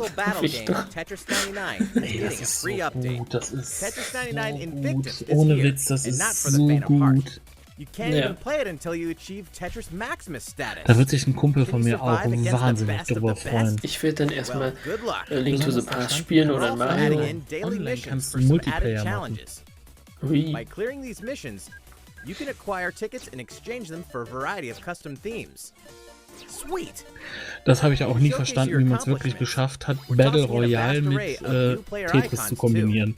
Speaker 1: ey, das ist so gut. Das ist so gut. Ohne Witz, das ist so gut.
Speaker 2: Ja.
Speaker 1: Da wird sich ein Kumpel von mir auch wahnsinnig drüber freuen.
Speaker 2: Ich werde dann erstmal Link to the Past spielen oder Mario.
Speaker 1: Online kannst du Multiplayer machen.
Speaker 2: Ui.
Speaker 5: By clearing these missions, you can acquire tickets and exchange them for a variety of custom themes. Sweet!
Speaker 1: Das habe ich auch nie verstanden, wie man es wirklich geschafft hat, Battle Royale mit Tetris zu kombinieren.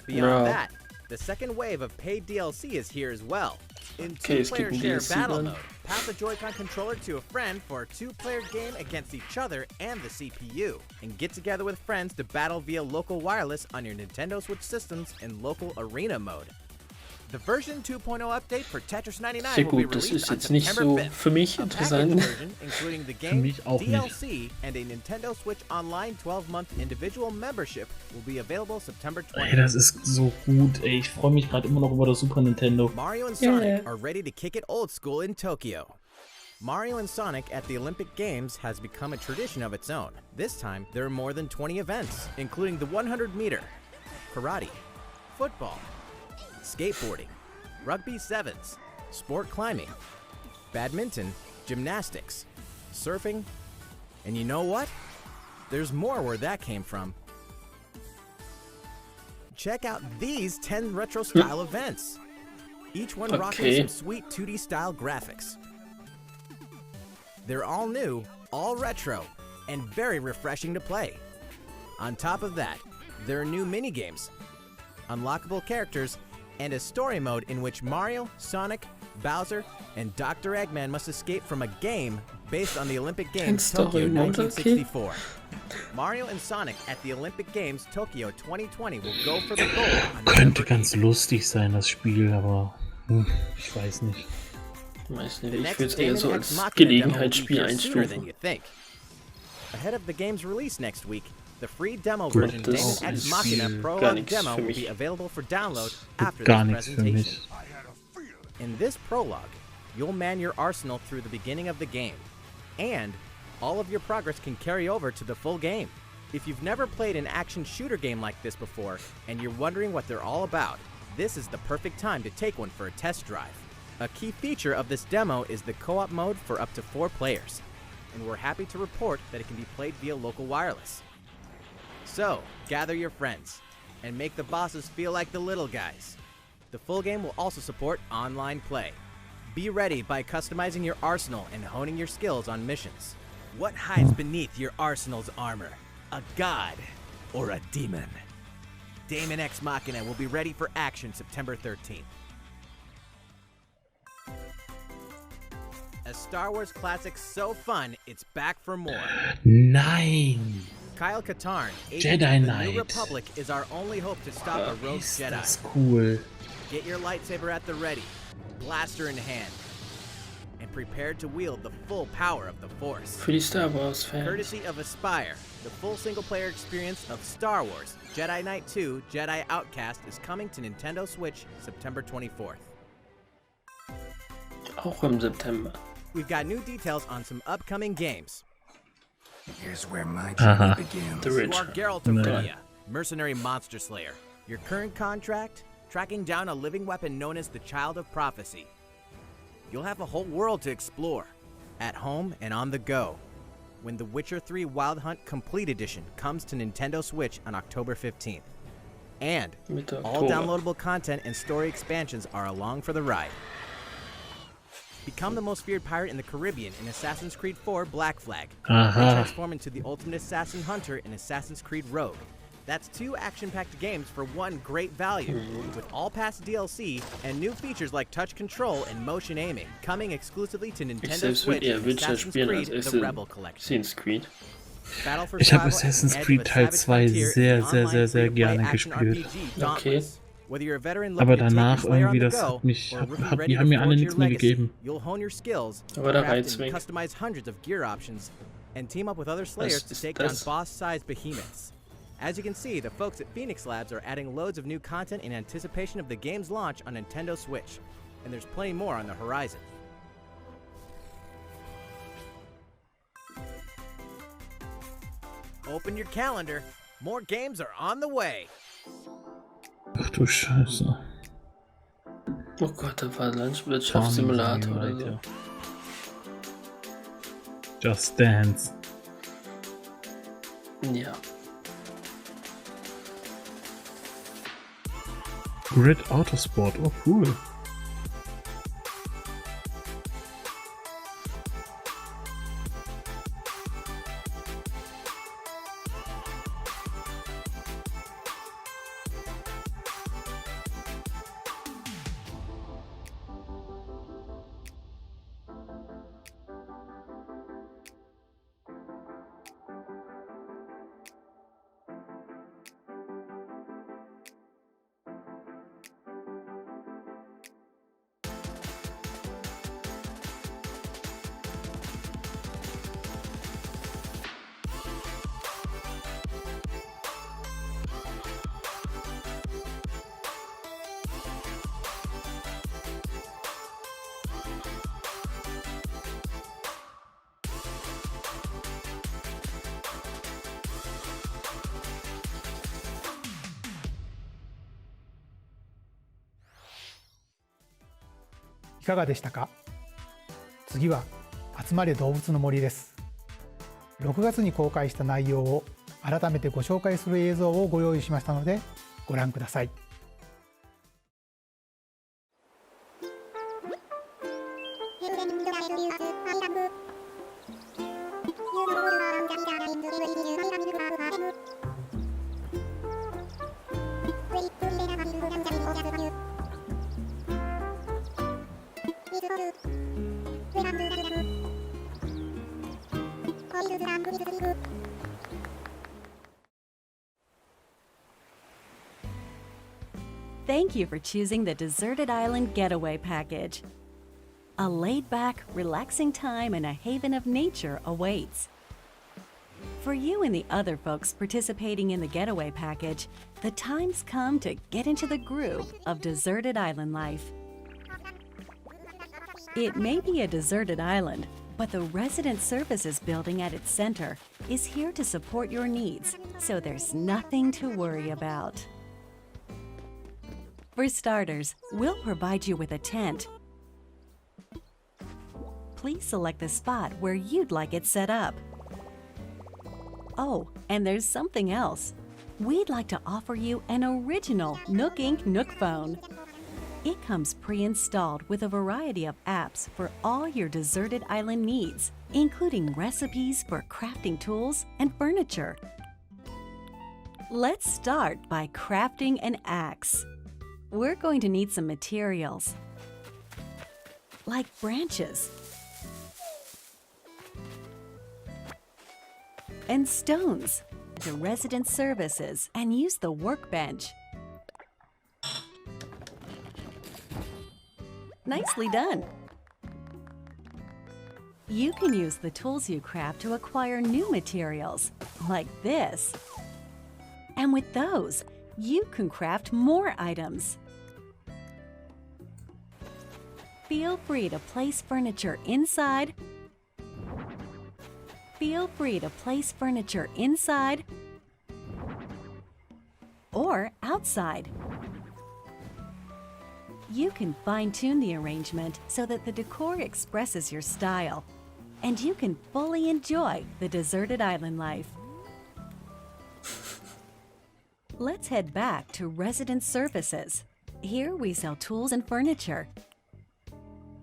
Speaker 5: Beyond that, the second wave of paid DLC is here as well. In two-player shared battle mode, pass the Joy-Con controller to a friend for a two-player game against each other and the CPU, and get together with friends to battle via local wireless on your Nintendo Switch systems in local arena mode. The version 2.0 update for Tetris 99
Speaker 2: Sehr
Speaker 5: will be
Speaker 2: gut, das
Speaker 5: released
Speaker 2: ist
Speaker 5: on
Speaker 2: jetzt nicht
Speaker 5: September
Speaker 2: so
Speaker 5: 5th.
Speaker 2: für mich
Speaker 5: A package
Speaker 2: interessant.
Speaker 5: version, including the
Speaker 1: Für
Speaker 5: game,
Speaker 1: mich auch nicht.
Speaker 5: DLC, and a Nintendo Switch Online 12-month individual membership will be available September 20th.
Speaker 1: Ey, das ist so gut. Ey, ich freue mich gerade immer noch über das Super Nintendo.
Speaker 5: Mario and Sonic are ready to kick it old school in Tokyo. Mario and Sonic at the Olympic Games has become a tradition of its own. This time, there are more than 20 events, including the 100-meter, karate, football, skateboarding, rugby sevens, sport climbing, badminton, gymnastics, surfing, and you know what? There's more where that came from. Check out these 10 retro-style events. Each one rocking some sweet 2D style graphics. They're all new, all retro, and very refreshing to play. On top of that, there are new mini-games, unlockable characters, and a story mode in which Mario, Sonic, Bowser, and Dr. Eggman must escape from a game based on the Olympic Games Tokyo 1964. Mario and Sonic at the Olympic Games Tokyo 2020 will go for the gold.
Speaker 1: Könnte ganz lustig sein, das Spiel, aber ich weiß nicht.
Speaker 2: Weiß nicht, ich würde es eher so als Gelegenheitsspiel einstufen.
Speaker 5: Ahead of the game's release next week, the free demo version Daemon X Machina Prologue demo will be available for download after this presentation. In this prologue, you'll man your arsenal through the beginning of the game, and all of your progress can carry over to the full game. If you've never played an action shooter game like this before, and you're wondering what they're all about, this is the perfect time to take one for a test drive. A key feature of this demo is the co-op mode for up to 4 players, and we're happy to report that it can be played via local wireless. So, gather your friends, and make the bosses feel like the little guys. The full game will also support online play. Be ready by customizing your arsenal and honing your skills on missions. What hides beneath your arsenal's armor? A god or a demon? Daemon X Machina will be ready for action September 13th. A Star Wars classic so fun, it's back for more.
Speaker 1: Nein!
Speaker 5: Kyle Katarn,
Speaker 1: Jedi
Speaker 5: agent of the
Speaker 1: Knight.
Speaker 5: New Republic, is our only hope to stop a rogue
Speaker 1: Ist
Speaker 5: Jedi.
Speaker 1: das cool.
Speaker 5: Get your lightsaber at the ready, blaster in hand, and prepared to wield the full power of the Force.
Speaker 2: Für die Star Wars Fans.
Speaker 5: Courtesy of Aspire, the full single-player experience of Star Wars Jedi Knight 2 Jedi Outcast is coming to Nintendo Switch September 24th.
Speaker 2: Auch im September.
Speaker 5: We've got new details on some upcoming games.
Speaker 11: Here's where my journey begins.
Speaker 2: The
Speaker 5: You
Speaker 2: Rich.
Speaker 5: are Geralt of Rivia, mercenary monster slayer. Your current contract? Tracking down a living weapon known as the Child of Prophecy. You'll have a whole world to explore, at home and on the go, when The Witcher 3 Wild Hunt Complete Edition comes to Nintendo Switch on October 15th. And
Speaker 2: Mitte
Speaker 5: all
Speaker 2: Oktober.
Speaker 5: downloadable content and story expansions are along for the ride. Become the most feared pirate in the Caribbean in Assassin's Creed 4 Black Flag. Then transform into the ultimate assassin hunter in Assassin's Creed Rogue. That's 2 action-packed games for one great value, with all past DLC and new features like touch control and motion aiming, coming exclusively to
Speaker 2: Ich
Speaker 5: Nintendo
Speaker 2: selbst würde
Speaker 5: Switch
Speaker 2: eher
Speaker 5: in
Speaker 2: Witcher
Speaker 5: Assassin's
Speaker 2: spielen als
Speaker 5: Creed: The Rebel Collection.
Speaker 2: Assassin's Creed.
Speaker 5: Battle for
Speaker 1: Ich habe
Speaker 5: Survival
Speaker 1: Assassin's
Speaker 5: at the
Speaker 1: Creed
Speaker 5: edge of
Speaker 1: Teil
Speaker 5: a
Speaker 1: 2
Speaker 5: savage frontier
Speaker 1: sehr,
Speaker 5: in
Speaker 1: sehr,
Speaker 5: online
Speaker 1: sehr, sehr
Speaker 5: free-to-play
Speaker 1: gerne
Speaker 5: action
Speaker 1: gespielt.
Speaker 5: RPG Dauntless. Whether you're a veteran
Speaker 1: Aber
Speaker 5: looking to take your
Speaker 1: danach
Speaker 5: slayer on
Speaker 1: irgendwie,
Speaker 5: the
Speaker 1: das
Speaker 5: go,
Speaker 1: hat mich,
Speaker 5: or a rookie
Speaker 1: die
Speaker 5: ready
Speaker 1: haben
Speaker 5: to
Speaker 1: mir alle
Speaker 5: forge
Speaker 1: nichts
Speaker 5: your
Speaker 1: mehr
Speaker 5: legacy,
Speaker 1: gegeben.
Speaker 5: you'll hone your skills,
Speaker 2: Aber der
Speaker 5: craft
Speaker 2: Reiz
Speaker 5: and
Speaker 2: weg.
Speaker 5: customize hundreds of gear options, and team up with other slayers to take down boss-sized behemoths. As you can see, the folks at Phoenix Labs are adding loads of new content in anticipation of the game's launch on Nintendo Switch, and there's plenty more on the horizon. Open your calendar. More games are on the way.
Speaker 1: Ach du Scheiße.
Speaker 2: Oh Gott, da war Landwirtschaftssimulator oder so.
Speaker 1: Just Dance.
Speaker 2: Ja.
Speaker 1: Grid Autosport, oh cool.
Speaker 9: いかがでしたか？次は集まれ動物の森です。6月に公開した内容を改めてご紹介する映像をご用意しましたのでご覧ください。
Speaker 12: Thank you for choosing the Deserted Island Getaway Package. A laid-back, relaxing time and a haven of nature awaits. For you and the other folks participating in the Getaway Package, the time's come to get into the groove of deserted island life. It may be a deserted island, but the Resident Services building at its center is here to support your needs, so there's nothing to worry about. For starters, we'll provide you with a tent. Please select the spot where you'd like it set up. Oh, and there's something else. We'd like to offer you an original Nook Inc. Nook phone. It comes pre-installed with a variety of apps for all your deserted island needs, including recipes for crafting tools and furniture. Let's start by crafting an axe. We're going to need some materials, like branches and stones. To Resident Services and use the workbench. Nicely done. You can use the tools you craft to acquire new materials, like this. And with those, you can craft more items. Feel free to place furniture inside. Feel free to place furniture inside or outside. You can fine-tune the arrangement so that the decor expresses your style, and you can fully enjoy the deserted island life. Let's head back to Resident Services. Here we sell tools and furniture.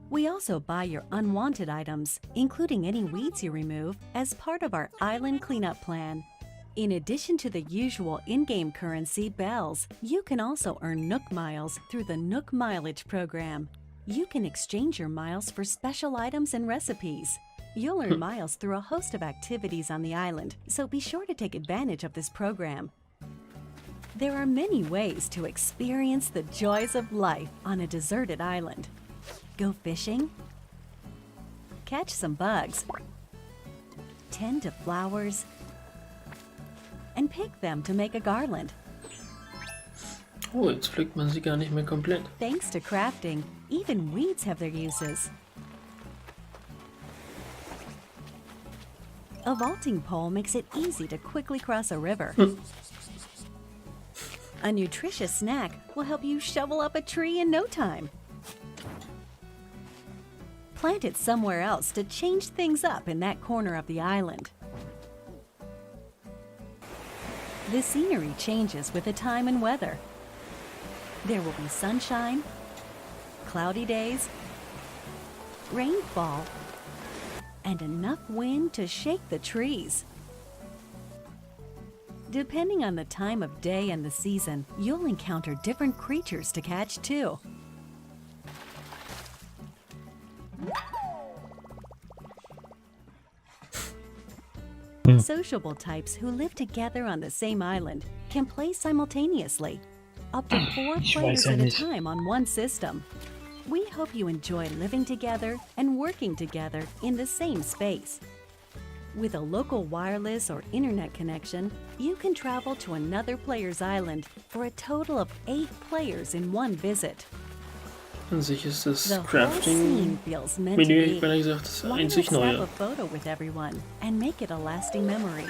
Speaker 12: We also buy your unwanted items, including any weeds you remove, as part of our island cleanup plan. In addition to the usual in-game currency, bells, you can also earn Nook miles through the Nook Mileage program. You can exchange your miles for special items and recipes. You'll earn miles through a host of activities on the island, so be sure to take advantage of this program. There are many ways to experience the joys of life on a deserted island. Go fishing, catch some bugs, tend to flowers, and pick them to make a garland.
Speaker 2: Oh, jetzt pflückt man sie gar nicht mehr komplett.
Speaker 12: Thanks to crafting, even weeds have their uses. A vaulting pole makes it easy to quickly cross a river. A nutritious snack will help you shovel up a tree in no time. Plant it somewhere else to change things up in that corner of the island. The scenery changes with the time and weather. There will be sunshine, cloudy days, rainfall, and enough wind to shake the trees. Depending on the time of day and the season, you'll encounter different creatures to catch too. Sociable types who live together on the same island can play simultaneously, up to 4 players at a time on one system. We hope you enjoy living together and working together in the same space. With a local wireless or internet connection, you can travel to another player's island for a total of 8 players in one visit.
Speaker 2: An sich ist das
Speaker 12: The whole scene feels meant to
Speaker 2: Crafting-Menü,
Speaker 12: be.
Speaker 2: ich meine gesagt, das
Speaker 12: Why not
Speaker 2: einzig
Speaker 12: snap
Speaker 2: Neue.
Speaker 12: a photo with everyone and make it a lasting memory?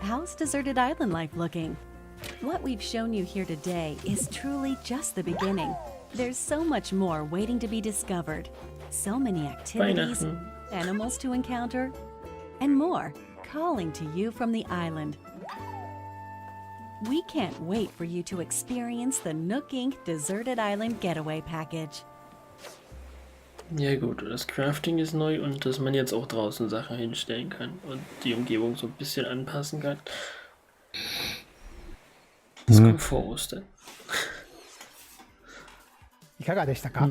Speaker 12: How's Deserted Island life looking? What we've shown you here today is truly just the beginning. There's so much more waiting to be discovered. So many activities,
Speaker 2: Weihnachten.
Speaker 12: animals to encounter, and more calling to you from the island. We can't wait for you to experience the Nook Inc. Deserted Island Getaway Package.
Speaker 2: Ja gut, das Crafting ist neu und dass man jetzt auch draußen Sachen hinstellen kann und die Umgebung so ein bisschen anpassen kann. Das kommt vor Ostern.
Speaker 9: いかがでしたか、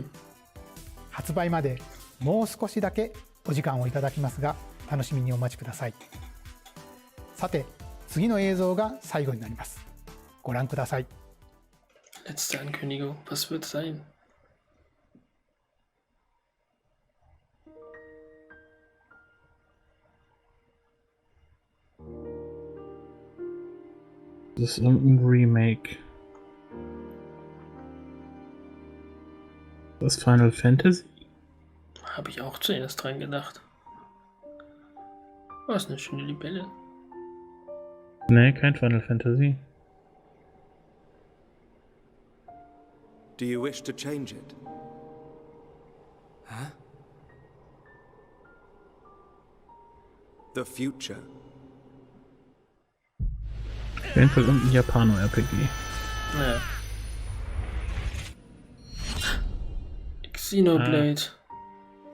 Speaker 9: 発売までもう少しだけお時間をいただきますが、楽しみにお待ちください。さて、次の映像が最後になります。ご覧ください。
Speaker 2: Letzte Ankündigung, was wird sein?
Speaker 1: Das ist irgendein Remake. Das Final Fantasy?
Speaker 2: Habe ich auch zuerst dran gedacht. Was eine schöne Libelle.
Speaker 1: Nee, kein Final Fantasy.
Speaker 11: Do you wish to change it? Huh? The future.
Speaker 1: Auf jeden Fall irgendein Japano-RPG.
Speaker 2: Naja. Xenoblade.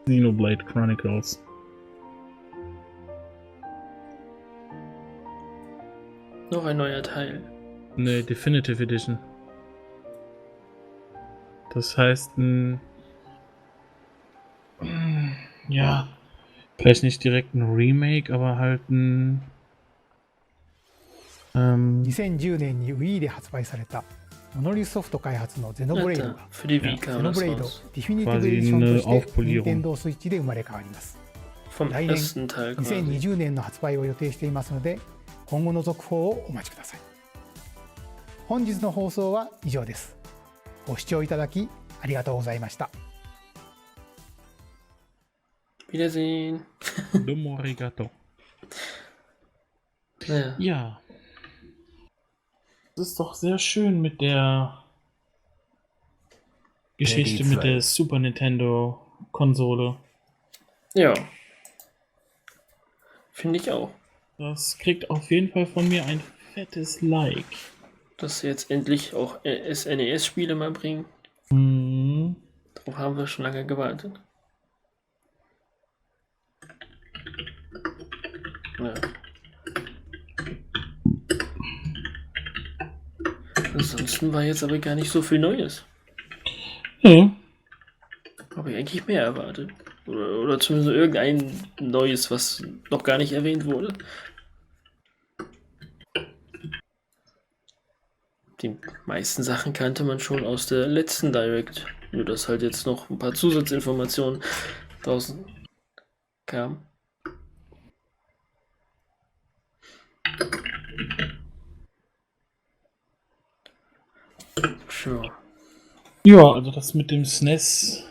Speaker 1: Xenoblade Chronicles.
Speaker 2: Noch ein neuer Teil.
Speaker 1: Ne, Definitive Edition. Das heißt ja, vielleicht nicht direkt ein Remake, aber halt ein
Speaker 9: 2010年に Wii で発売されたモノリスソフト開発のゼノブレイドが
Speaker 2: Für die
Speaker 9: ゼ
Speaker 2: Wii kam
Speaker 9: ノ
Speaker 2: das
Speaker 9: ブレイド
Speaker 2: raus.
Speaker 9: ディフィニティブエディションとして
Speaker 1: Aufpolierung.
Speaker 9: Nintendo Switch で生まれ変わります。
Speaker 2: Vom
Speaker 9: 来年
Speaker 2: ersten Teil quasi.
Speaker 9: 2020年の発売を予定していますので、今後の続報をお待ちください。本日の放送は以上です。ご視聴いただきありがとうございました。
Speaker 2: Wiedersehen.
Speaker 1: Domo arigato.
Speaker 2: Ja.
Speaker 1: Ja. Das ist doch sehr schön mit der Geschichte mit der Super Nintendo Konsole.
Speaker 2: Ja. Finde ich auch.
Speaker 1: Das kriegt auf jeden Fall von mir ein fettes Like.
Speaker 2: Dass sie jetzt endlich auch SNES-Spiele mal bringen.
Speaker 1: Mhm.
Speaker 2: Darauf haben wir schon lange gewartet. Ja. Ansonsten war jetzt aber gar nicht so viel Neues.
Speaker 1: Ja.
Speaker 2: Habe ich eigentlich mehr erwartet. Oder zumindest irgendein Neues, was noch gar nicht erwähnt wurde. Die meisten Sachen kannte man schon aus der letzten Direct. Nur dass halt jetzt noch ein paar Zusatzinformationen draußen kam. Sure.
Speaker 1: Ja, also das mit dem SNES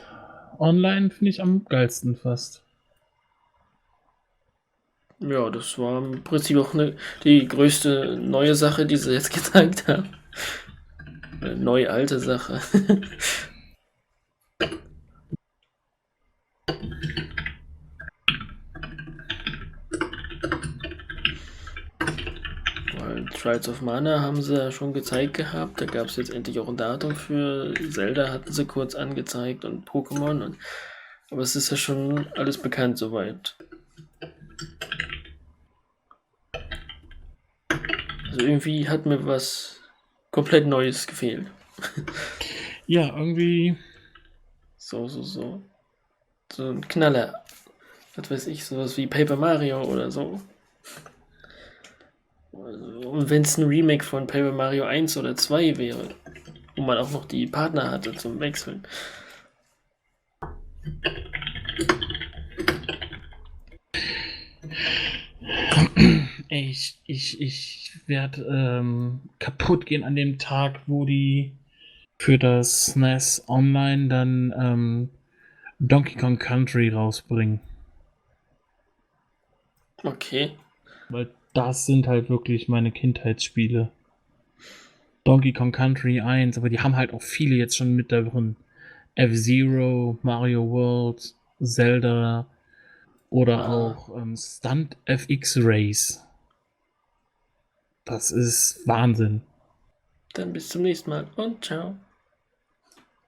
Speaker 1: Online finde ich am geilsten fast.
Speaker 2: Ja, das war im Prinzip auch die größte neue Sache, die sie jetzt gezeigt haben. Neu alte Sache. Weil Trials of Mana haben sie ja schon gezeigt gehabt. Da gab es jetzt endlich auch ein Datum für. Zelda hatten sie kurz angezeigt und Pokémon. Aber es ist ja schon alles bekannt soweit. Also irgendwie hat mir was komplett Neues gefehlt.
Speaker 1: Ja, irgendwie.
Speaker 2: So ein Knaller. Was weiß ich, sowas wie Paper Mario oder so. Und wenn es ein Remake von Paper Mario 1 oder 2 wäre, wo man auch noch die Partner hatte zum Wechseln.
Speaker 1: Ich werde kaputt gehen an dem Tag, wo die für das SNES Online dann Donkey Kong Country rausbringen.
Speaker 2: Okay.
Speaker 1: Weil das sind halt wirklich meine Kindheitsspiele. Donkey Kong Country 1, aber die haben halt auch viele jetzt schon mit da drin. F-Zero, Mario World, Zelda oder auch Stunt FX Race. Das ist Wahnsinn.
Speaker 2: Dann bis zum nächsten Mal und ciao.